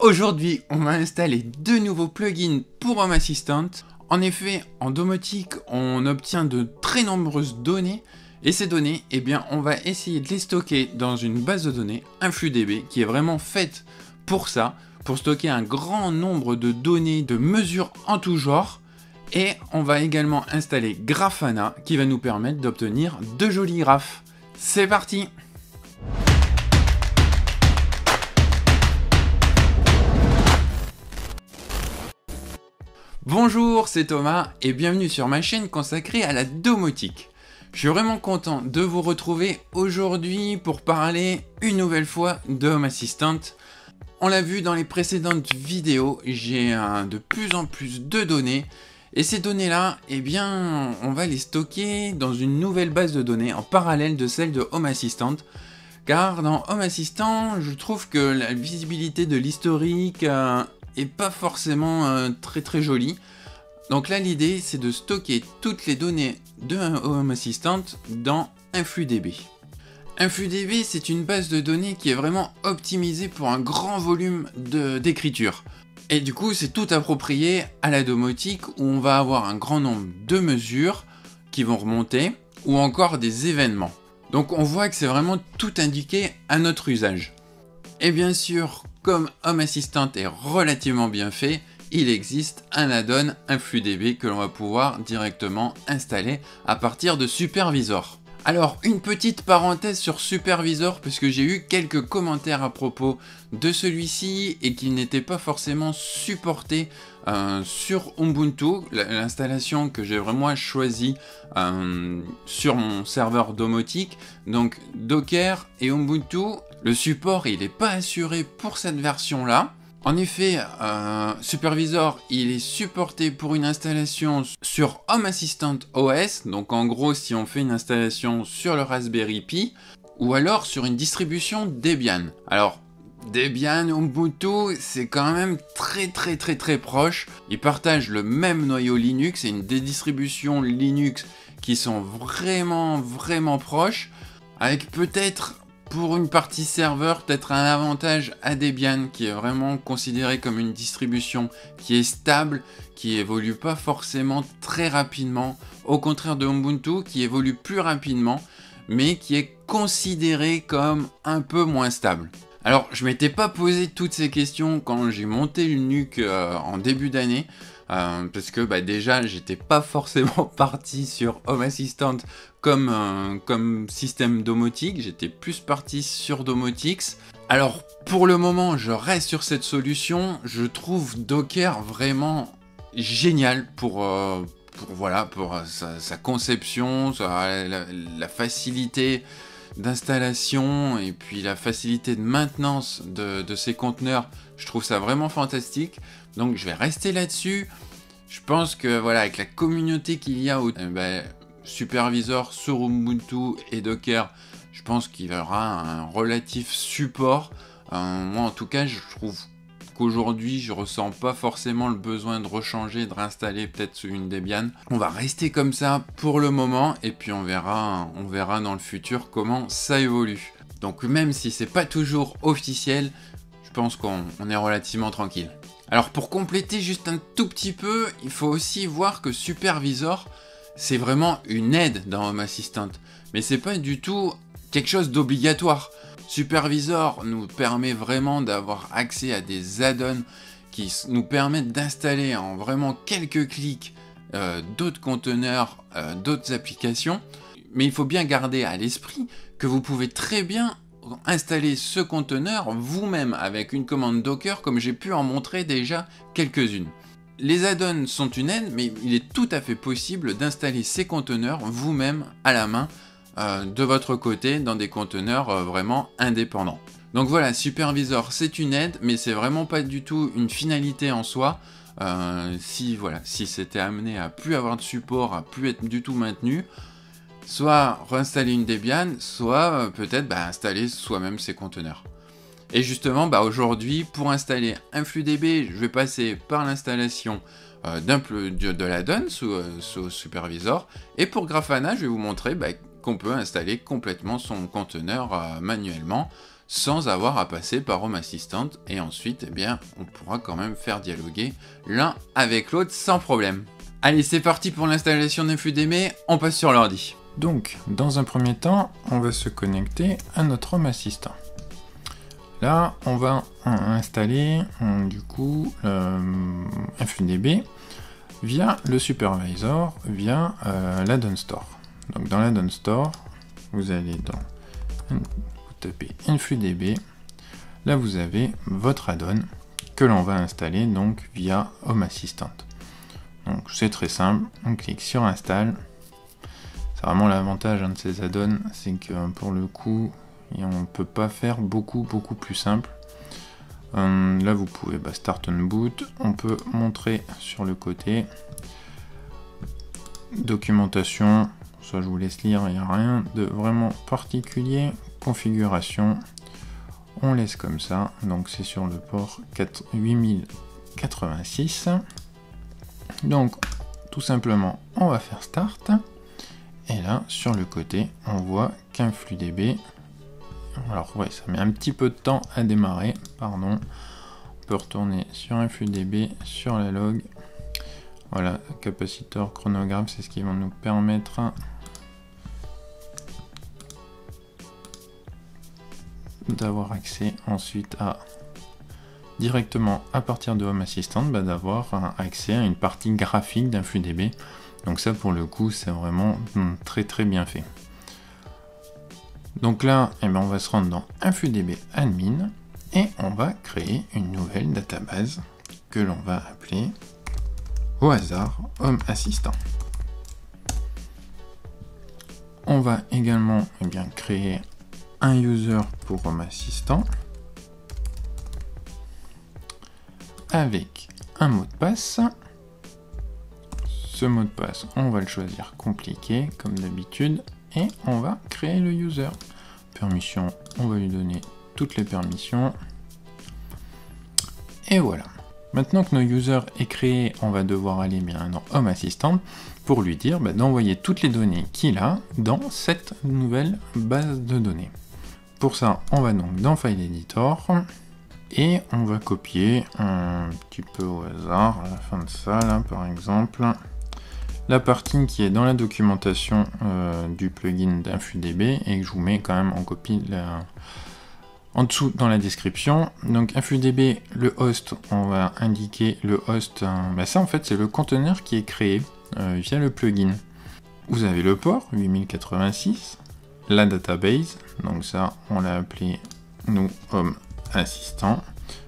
Aujourd'hui, on va installer deux nouveaux plugins pour Home Assistant. En effet, en domotique, on obtient de très nombreuses données. Et ces données, eh bien, on va essayer de les stocker dans une base de données, InfluDB, qui est vraiment faite pour ça, pour stocker un grand nombre de données, de mesures en tout genre. Et on va également installer Grafana, qui va nous permettre d'obtenir de jolis graphes. C'est parti! Bonjour, c'est Thomas et bienvenue sur ma chaîne consacrée à la domotique. Je suis vraiment content de vous retrouver aujourd'hui pour parler une nouvelle fois de Home Assistant. On l'a vu dans les précédentes vidéos, j'ai de plus en plus de données et ces données-là, eh bien, on va les stocker dans une nouvelle base de données en parallèle de celle de Home Assistant. Car dans Home Assistant, je trouve que la visibilité de l'historique est pas forcément très jolie. Donc là, l'idée, c'est de stocker toutes les données de Home Assistant dans InfluDB. InfluDB, c'est une base de données qui est vraiment optimisée pour un grand volume d'écriture. Et du coup, c'est tout approprié à la domotique où on va avoir un grand nombre de mesures qui vont remonter ou encore des événements. Donc on voit que c'est vraiment tout indiqué à notre usage. Et bien sûr, comme Home Assistant est relativement bien fait, il existe un add-on InfluDB que l'on va pouvoir directement installer à partir de Supervisor. Alors, une petite parenthèse sur Supervisor, puisque j'ai eu quelques commentaires à propos de celui-ci et qu'il n'était pas forcément supporté sur Ubuntu, l'installation que j'ai vraiment choisie sur mon serveur domotique, donc Docker et Ubuntu. Le support, il n'est pas assuré pour cette version-là. En effet, Supervisor, il est supporté pour une installation sur Home Assistant OS, donc en gros si on fait une installation sur le Raspberry Pi, ou alors sur une distribution Debian. Alors, Debian, Ubuntu, c'est quand même très proche. Ils partagent le même noyau Linux et des distributions Linux qui sont vraiment proches, avec peut-être pour une partie serveur, peut-être un avantage à Debian qui est vraiment considéré comme une distribution qui est stable, qui évolue pas forcément très rapidement, au contraire de Ubuntu qui évolue plus rapidement, mais qui est considéré comme un peu moins stable. Alors, je m'étais pas posé toutes ces questions quand j'ai monté le NUC en début d'année, parce que déjà j'étais pas forcément parti sur Home Assistant comme système domotique, j'étais plus parti sur Domotix. Alors pour le moment je reste sur cette solution, je trouve Docker vraiment génial pour sa conception, la facilité d'installation et puis la facilité de maintenance de ces conteneurs. Je trouve ça vraiment fantastique, donc je vais rester là-dessus. Je pense que voilà, avec la communauté qu'il y a au Supervisor sur Ubuntu et Docker, je pense qu'il y aura un relatif support. Moi en tout cas, je trouve qu'aujourd'hui je ressens pas forcément le besoin de rechanger, de réinstaller peut-être une Debian. On va rester comme ça pour le moment et puis on verra dans le futur comment ça évolue. Donc même si c'est pas toujours officiel, je pense qu'on est relativement tranquille. Alors pour compléter juste un tout petit peu, il faut aussi voir que Supervisor, c'est vraiment une aide dans Home Assistant, mais c'est pas du tout quelque chose d'obligatoire. Supervisor nous permet vraiment d'avoir accès à des add-ons qui nous permettent d'installer en vraiment quelques clics d'autres conteneurs, d'autres applications. Mais il faut bien garder à l'esprit que vous pouvez très bien installer ce conteneur vous-même avec une commande Docker, comme j'ai pu en montrer déjà quelques-unes. Les add-ons sont une aide, mais il est tout à fait possible d'installer ces conteneurs vous-même à la main de votre côté dans des conteneurs vraiment indépendants. Donc voilà, Supervisor c'est une aide, mais c'est vraiment pas du tout une finalité en soi. Si c'était amené à plus avoir de support, à plus être du tout maintenu, soit réinstaller une Debian, soit peut-être installer soi-même ces conteneurs. Et justement, aujourd'hui, pour installer InfluDB, je vais passer par l'installation de l'add-on sous Supervisor. Et pour Grafana, je vais vous montrer qu'on peut installer complètement son conteneur manuellement sans avoir à passer par Home Assistant, et ensuite, eh bien, on pourra quand même faire dialoguer l'un avec l'autre sans problème. Allez, c'est parti pour l'installation d'InfluDB, on passe sur l'ordi. Donc, dans un premier temps, on va se connecter à notre Home Assistant. Là, on va installer du coup InfluDB via le supervisor, via l'add-on store. Donc dans l'add-on store, vous allez vous tapez InfluDB. Là, vous avez votre add-on que l'on va installer donc via Home Assistant. Donc c'est très simple, on clique sur Install. C'est vraiment l'avantage de ces add-ons, c'est que pour le coup, on ne peut pas faire beaucoup plus simple. Là vous pouvez Start and Boot, on peut montrer sur le côté documentation, ça je vous laisse lire, il n'y a rien de vraiment particulier. Configuration, on laisse comme ça, donc c'est sur le port 8086. Donc tout simplement on va faire Start, et là sur le côté on voit qu'InfluDB, alors ouais, ça met un petit peu de temps à démarrer, pardon. On peut retourner sur InfluDB, sur la log. Voilà, capacitor, chronographe, c'est ce qui va nous permettre d'avoir accès ensuite directement à partir de Home Assistant, d'avoir accès à une partie graphique d'InfluDB. Donc ça pour le coup, c'est vraiment très bien fait. Donc là, on va se rendre dans InfluDB Admin et on va créer une nouvelle database que l'on va appeler au hasard Home Assistant. On va également créer un user pour Home Assistant avec un mot de passe. Ce mot de passe, on va le choisir compliqué comme d'habitude. Et on va créer le user. Permission, on va lui donner toutes les permissions. Et voilà. Maintenant que notre user est créé, on va devoir aller bien dans Home Assistant pour lui dire d'envoyer toutes les données qu'il a dans cette nouvelle base de données. Pour ça, on va donc dans File Editor et on va copier un petit peu au hasard à la fin de ça, là, par exemple. La partie qui est dans la documentation du plugin d'InfluDB et que je vous mets quand même en copie en dessous dans la description. Donc InfluDB, le host, on va indiquer le host. Ça en fait c'est le conteneur qui est créé via le plugin. Vous avez le port 8086, la database, donc ça on l'a appelé nous Home Assistant.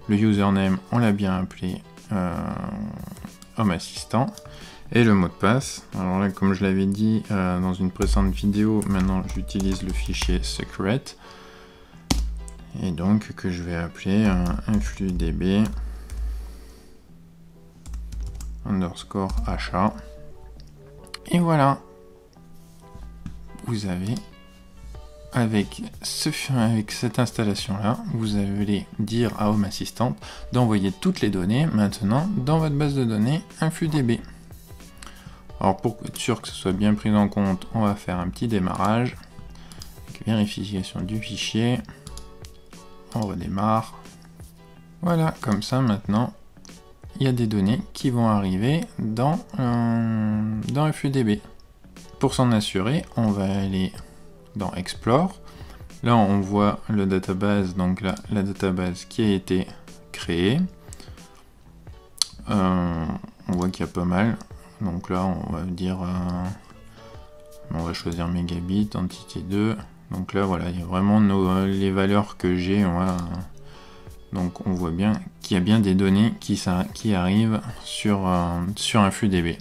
Le username on l'a bien appelé Home Assistant. Et le mot de passe, alors là comme je l'avais dit dans une précédente vidéo, maintenant j'utilise le fichier secret et donc que je vais appeler InfluDB underscore achat. Et voilà, vous avez avec cette installation là, vous allez dire à Home Assistant d'envoyer toutes les données maintenant dans votre base de données InfluDB. Alors pour être sûr que ce soit bien pris en compte, on va faire un petit démarrage avec vérification du fichier. On redémarre. Voilà, comme ça maintenant, il y a des données qui vont arriver dans InfluDB. Pour s'en assurer, on va aller dans Explore. Là, on voit le database, donc là, la database qui a été créée. On voit qu'il y a pas mal. Donc là, on va dire, on va choisir mégabit, entité 2. Donc là, voilà, il y a vraiment les valeurs que j'ai. Donc on voit bien qu'il y a bien des données qui arrivent sur InfluDB.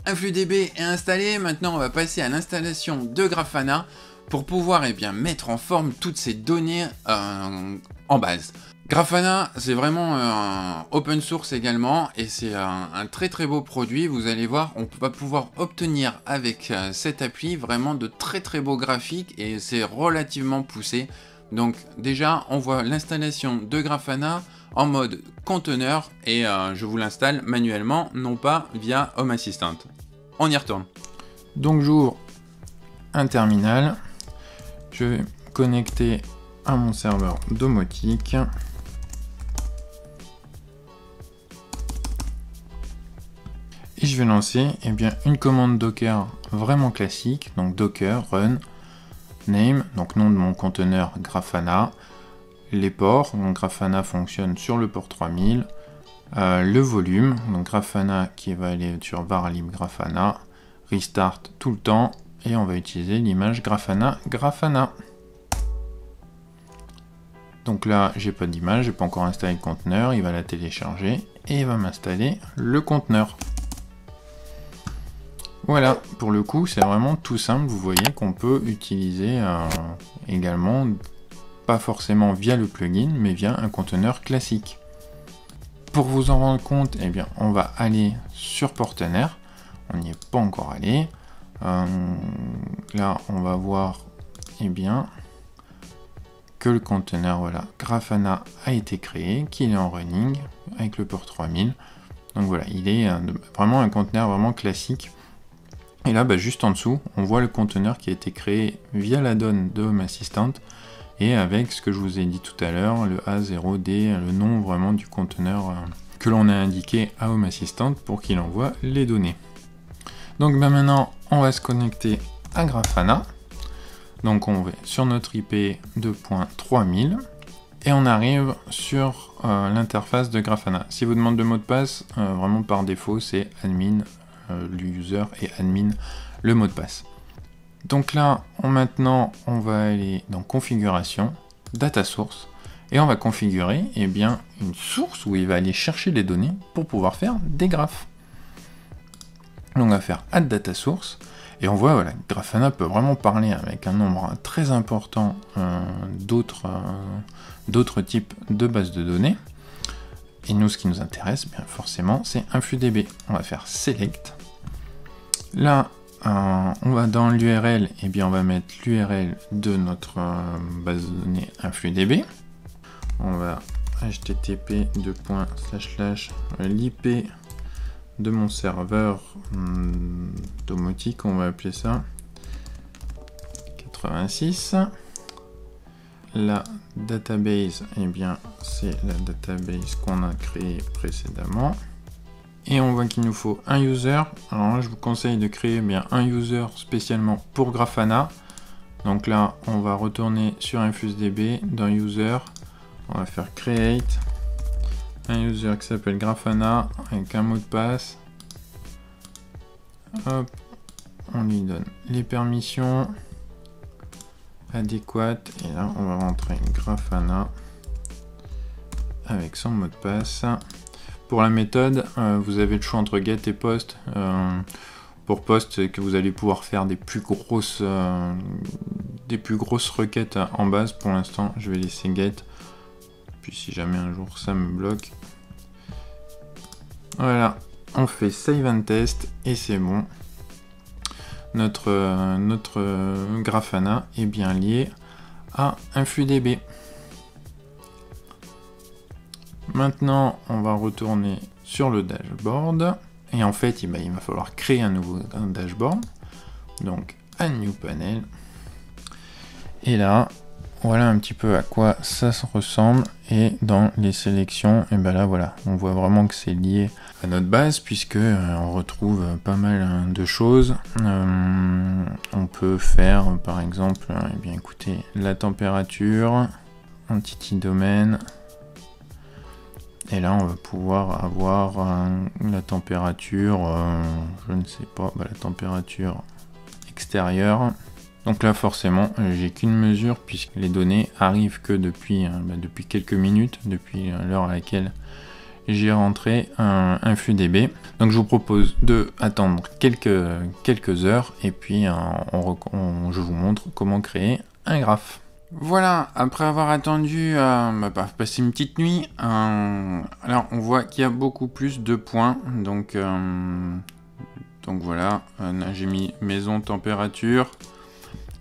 InfluDB est installé. Maintenant, on va passer à l'installation de Grafana pour pouvoir mettre en forme toutes ces données en base. Grafana, c'est vraiment open source également et c'est un très beau produit. Vous allez voir, on va pouvoir obtenir avec cette appli vraiment de très beaux graphiques et c'est relativement poussé. Donc déjà, on voit l'installation de Grafana en mode conteneur et je vous l'installe manuellement, non pas via Home Assistant. On y retourne. Donc j'ouvre un terminal, je vais connecter à mon serveur domotique. Et je vais lancer une commande Docker vraiment classique, donc Docker run name, donc nom de mon conteneur Grafana, les ports, donc Grafana fonctionne sur le port 3000, le volume, donc Grafana qui va aller sur var lib Grafana, restart tout le temps, et on va utiliser l'image Grafana. Donc là, j'ai pas d'image, j'ai pas encore installé le conteneur, il va la télécharger, et il va m'installer le conteneur. Voilà, pour le coup, c'est vraiment tout simple. Vous voyez qu'on peut utiliser également, pas forcément via le plugin, mais via un conteneur classique. Pour vous en rendre compte, on va aller sur Portainer. On n'y est pas encore allé. Là, on va voir que le conteneur, voilà, Grafana a été créé, qu'il est en running avec le port 3000. Donc voilà, il est vraiment un conteneur vraiment classique. Et là, juste en dessous, on voit le conteneur qui a été créé via l'add-on de Home Assistant et avec ce que je vous ai dit tout à l'heure, le A0D, le nom vraiment du conteneur que l'on a indiqué à Home Assistant pour qu'il envoie les données. Donc maintenant, on va se connecter à Grafana. Donc on va sur notre IP 2.3000 et on arrive sur l'interface de Grafana. Si vous demandez de mot de passe, vraiment par défaut, c'est admin l'user et admin le mot de passe. Donc là, maintenant, on va aller dans configuration, data source, et on va configurer une source où il va aller chercher les données pour pouvoir faire des graphes. Donc on va faire add data source, et on voit, voilà, Grafana peut vraiment parler avec un nombre très important d'autres types de bases de données. Et nous, ce qui nous intéresse, forcément, c'est InfluDB. On va faire select. Là, on va dans l'URL, on va mettre l'URL de notre base de données InfluDB. On va http l'IP de mon serveur domotique, on va appeler ça 86. La database, c'est la database qu'on a créée précédemment. Et on voit qu'il nous faut un user. Alors là, je vous conseille de créer un user spécialement pour Grafana. Donc là, on va retourner sur InfluDB, dans user, on va faire create un user qui s'appelle Grafana avec un mot de passe. Hop, on lui donne les permissions adéquate, et là on va rentrer Grafana avec son mot de passe. Pour la méthode, vous avez le choix entre get et post. Pour post, c'est que vous allez pouvoir faire des plus grosses requêtes en base. Pour l'instant, je vais laisser get, puis si jamais un jour ça me bloque, voilà, on fait save and test et c'est bon. Notre Grafana est bien lié à InfluDB. Maintenant, on va retourner sur le dashboard. Et en fait, il va falloir créer un nouveau dashboard. Donc, un new panel. Et là, voilà un petit peu à quoi ça se ressemble. Et dans les sélections, et là, voilà, on voit vraiment que c'est lié à notre base, puisque on retrouve pas mal de choses. On peut faire, par exemple, écoutez, la température, entity domain. Et là, on va pouvoir avoir la température, je ne sais pas, la température extérieure. Donc là, forcément, j'ai qu'une mesure puisque les données arrivent que depuis quelques minutes, depuis l'heure à laquelle j'ai rentré un InfluDB. Donc je vous propose de attendre quelques heures et puis je vous montre comment créer un graphe. Voilà, après avoir attendu, passer une petite nuit, alors on voit qu'il y a beaucoup plus de points, donc voilà, j'ai mis maison température,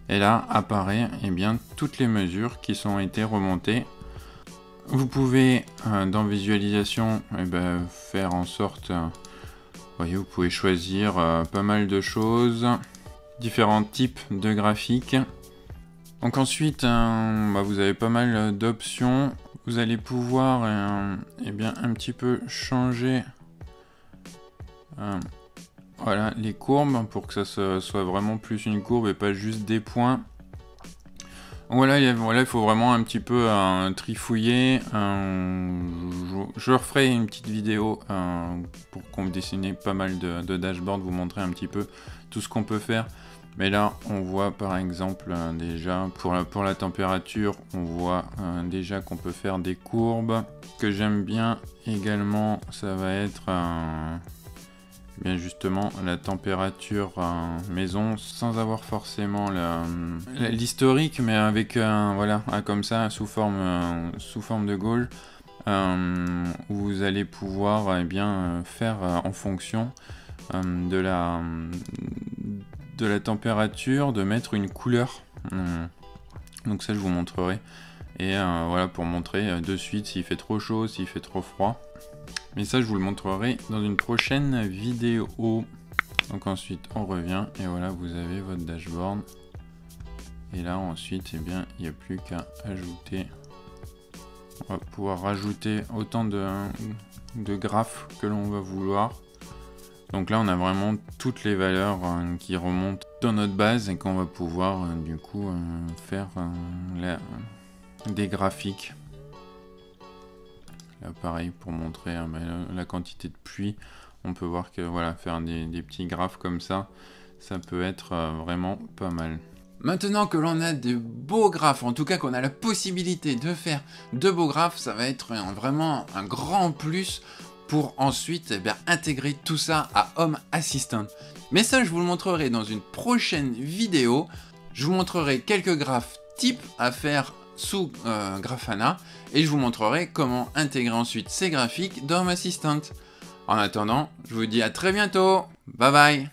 et là apparaît toutes les mesures qui ont été remontées. Vous pouvez dans visualisation faire en sorte, voyez, vous pouvez choisir pas mal de choses, différents types de graphiques. Donc ensuite, vous avez pas mal d'options. Vous allez pouvoir eh bien, un petit peu changer voilà, les courbes pour que ça soit vraiment plus une courbe et pas juste des points. Donc voilà, il faut vraiment un petit peu trifouiller. Je referai une petite vidéo pour qu'on dessine pas mal de dashboards, vous montrer un petit peu tout ce qu'on peut faire. Mais là, on voit par exemple déjà pour la température, on voit déjà qu'on peut faire des courbes. Ce que j'aime bien également, ça va être bien justement la température maison sans avoir forcément l'historique, mais avec voilà, comme ça sous forme de Gauge, où vous allez pouvoir eh bien faire en fonction de la température, de mettre une couleur. Donc ça je vous montrerai. Et voilà, pour montrer de suite s'il fait trop chaud, s'il fait trop froid. Mais ça je vous le montrerai dans une prochaine vidéo. Donc ensuite on revient et voilà, vous avez votre dashboard. Et là ensuite, eh bien, il n'y a plus qu'à ajouter. On va pouvoir rajouter autant de graphes que l'on va vouloir. Donc là on a vraiment toutes les valeurs qui remontent dans notre base et qu'on va pouvoir du coup faire des graphiques. Là pareil, pour montrer la quantité de pluie, on peut voir que voilà, faire des petits graphes comme ça, ça peut être vraiment pas mal. Maintenant que l'on a de beaux graphes, en tout cas qu'on a la possibilité de faire de beaux graphes, ça va être vraiment un grand plus pour ensuite eh bien, intégrer tout ça à Home Assistant. Mais ça, je vous le montrerai dans une prochaine vidéo. Je vous montrerai quelques graphes types à faire sous Grafana et je vous montrerai comment intégrer ensuite ces graphiques dans Home Assistant. En attendant, je vous dis à très bientôt. Bye bye.